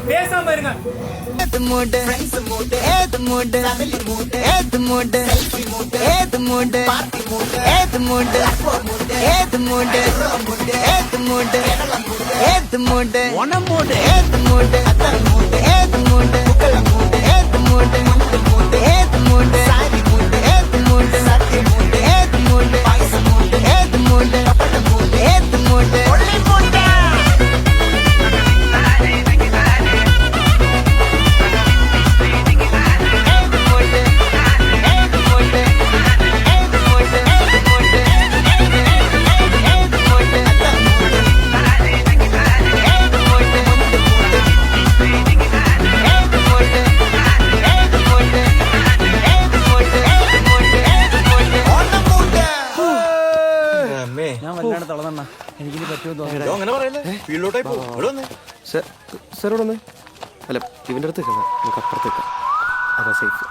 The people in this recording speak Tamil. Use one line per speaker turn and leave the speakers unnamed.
பேசாம இருங்க.
ஏது மூடு ஃப்ரெண்ட்ஸ் மூடு ஏது மூடு ஃபேமிலி மூடு ஏது மூடு செல்ஃபி மூடு ஏது மூடு பார்ட்டி மூடு ஏது மூடு ஏது மூடு ஏது மூடு ஏது மூடு ஒன மூடு ஏது மூடு அத்தர் மூடு ஏது மூடு புக்கல மூடு ஏது மூடு முண்டு மூடு ஏது மூடு சாரி மூடு ஏது மூடு சத்தி மூடு ஏது மூடு பாய்ஸ் மூடு ஏது மூடு கப்பட மூடு ஏது மூடு ஒளி மூடு
ഞാൻ വല്ലാണ്ട് തളർന്ന എനിക്കിനി പറ്റുമെന്ന് തോന്നുന്നു.
സാർ ഇവിടെ ഒന്ന് അല്ല ഇവന്റെ അടുത്ത് നമുക്ക് അപ്പുറത്തേക്കാം അതാ സേഫ്.